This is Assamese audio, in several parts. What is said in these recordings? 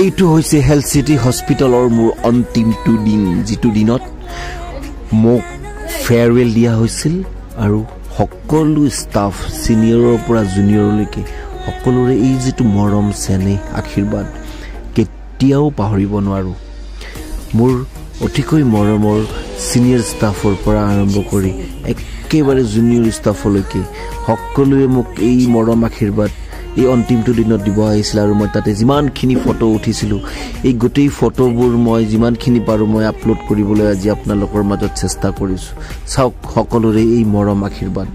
এইটো হৈছে হেলথ সিটি হস্পিটালৰ মোৰ অন্তিমটো দিন যিটো দিনত মোক ফেয়াৰৱেল দিয়া হৈছিল আৰু সকলো ষ্টাফ সিনিয়ৰৰ পৰা জুনিয়ৰলৈকে সকলোৰে এই যেটো মৰম চেনেহ আশীৰ্বাদ কেতিয়াও পাহৰিব নোৱাৰো মোৰ অতিকৈ মৰমৰ সিনিয়ৰ ষ্টাফৰ পৰা আৰম্ভ কৰি একেবাৰে জুনিয়ৰ ষ্টাফলৈকে সকলোৱে মোক এই মৰম আশীৰ্বাদ এই অন্তিমটো দিনত দিব আহিছিল আৰু মই তাতে যিমানখিনি ফটো উঠিছিলো এই গোটেই ফটোবোৰ মই যিমানখিনি পাৰো মই আপলোড কৰিবলৈ আজি আপোনালোকৰ মাজত চেষ্টা কৰিছো চাওক সকলোৰে এই মৰম আশীৰ্বাদ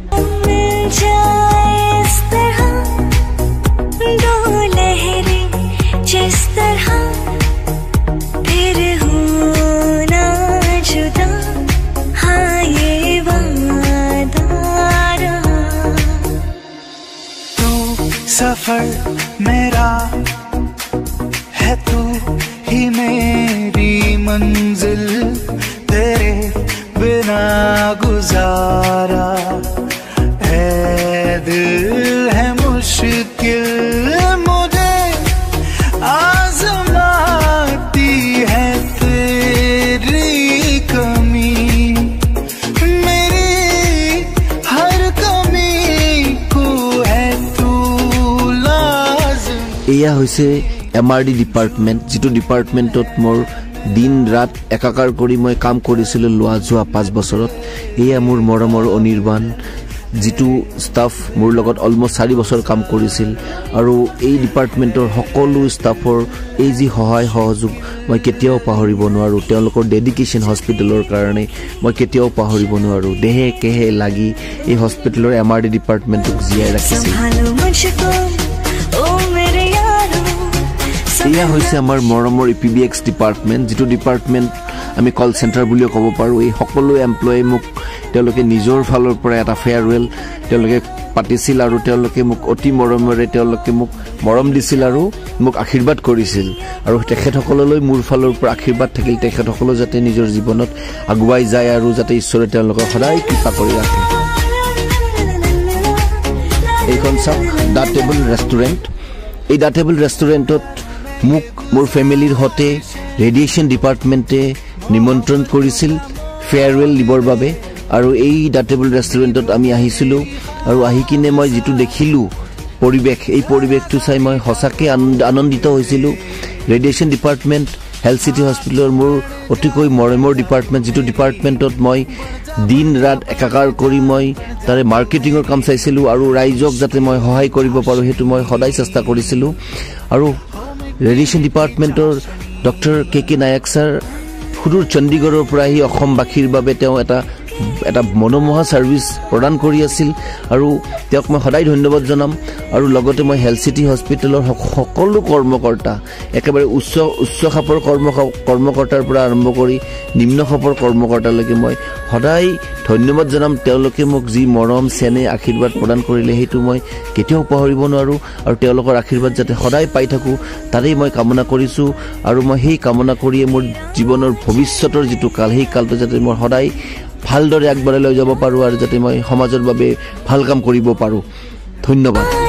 सफर मेरा है तू ही मेरी मंजिल तेरे बिना गुजारा है दिल है मुश्किल मुझे आजमाती है तेरी कमी मेरी हर कमी को है এয়া হৈছে এমআরডি ডিপার্টমেন্ট যেটো ডিপার্টমেন্টত মোৰ দিন ৰাত একাকাৰ কৰি মই কাম কৰিছিলো লোৱা যোৱা 5 বছৰত এয়া মোৰ মৰমৰ অনিৰ্বাণ যেটো ষ্টাফ মোৰ লগত অলমোস্ট 4 বছৰ কাম কৰিছিল আৰু এই ডিপাৰ্টমেন্টৰ সকলো ষ্টাফৰ এই যি সহায় সহযোগ মই কেতিয়াও পাহৰিব নোৱাৰো তেওঁলোকৰ ডেডিকেশন হস্পিটেলৰ কাৰণে মই কেতিয়াও পাহৰিব নোৱাৰো দেহে কেহে লাগি এই হস্পিটেলৰ এমআৰডি ডিপাৰ্টমেন্টক জিয়াই ৰাখিছিল এয়া হৈছে আমাৰ মৰমৰ ইপিবিএক্স ডিপাৰ্টমেন্ট যেটো ডিপাৰ্টমেন্ট আমি কল সেন্টাৰ বুলিও ক'ব পাৰো এই সকলো এমপ্লয়ি মোক তেওঁলোকে নিজৰ ফালৰ পৰা এটা ফেয়াৰৱেল তেওঁলোকে পাতিছিল আৰু তেওঁলোকে মোক অতি মৰমেৰে তেওঁলোকে মোক মৰম দিছিল আৰু মোক আশীৰ্বাদ কৰিছিল আৰু তেখেতসকললৈ মোৰ ফালৰ পৰা আশীৰ্বাদ থাকিল তেখেতসকল যাতে নিজৰ জীৱনত আগুৱাই যায় আৰু যাতে ঈশ্বৰে তেওঁলোকক সদায় কৃপা কৰি ৰাখে এইখন চাওক দা টেবল ৰেষ্টুৰেণ্ট এই দা টেবল ৰেষ্টুৰেণ্টত মোক মোৰ ফ্যামিলিৰ হতে ৰেডিয়েশন ডিপাৰ্টমেন্টে নিমন্ত্ৰণ কৰিছিল ফেয়াৰৱেল দিবৰ বাবে আৰু এই দা টেবল ৰেষ্টুৰেণ্টত আমি আহিছিলো আৰু আহি কিনে মই যেটো দেখিলো পৰিবেশ এই পৰিবেশটো চাই মই হসাকে আনন্দিত হৈছিলো ৰেডিয়েশন ডিপাৰ্টমেন্ট হেলথ সিটি হস্পিটালৰ মোৰ অতিকৈ মৰমৰ ডিপাৰ্টমেন্ট যেটো ডিপাৰ্টমেন্টত মই দিন ৰাত একাকাৰ কৰি মই তাৰে মাৰ্কেটিংৰ কাম চাইছিলো আৰু ৰাইজক যাতে মই সহায় কৰিব পাৰো হেতু মই সদায় চেষ্টা কৰিছিলো আৰু ৰেডিয়েশন ডিপাৰ্টমেন্টৰ ডক্টৰ কে নায়ক স্যাৰ সুদূৰ চণ্ডীগড়ৰ পৰা আহি অসমবাসীৰ বাবে তেওঁ এটা মনোমোহা সাৰ্ভিস প্ৰদান কৰি আছিল আৰু তেওঁক মই সদায় ধন্যবাদ জনাম আৰু লগতে মই হেলথ সিটি হস্পিটেলৰ সকলো কৰ্মকৰ্তা একেবাৰে উচ্চ খাপৰ কৰ্মকৰ্তাৰ পৰা আৰম্ভ কৰি নিম্ন খাপৰ কৰ্মকৰ্তালৈকে মই সদায় ধন্যবাদ জনাম তেওঁলোকে মোক যি মৰম চেনে আশীৰ্বাদ প্ৰদান কৰিলে হেতু মই কেতিয়াও পাহৰিব নোৱাৰো আৰু তেওঁলোকৰ আশীৰ্বাদ যাতে সদায় পাই থাকো তাৰেই মই কামনা কৰিছো আৰু মই সেই কামনা কৰিয়ে মোৰ জীৱনৰ ভৱিষ্যতৰ যেটো কাল সেই কালটো যাতে মই সদায় ভালদৰে আগবাঢ়ি লৈ যাব পাৰো আৰু যাতে মই সমাজৰ বাবে ভাল কাম কৰিব পাৰো ধন্যবাদ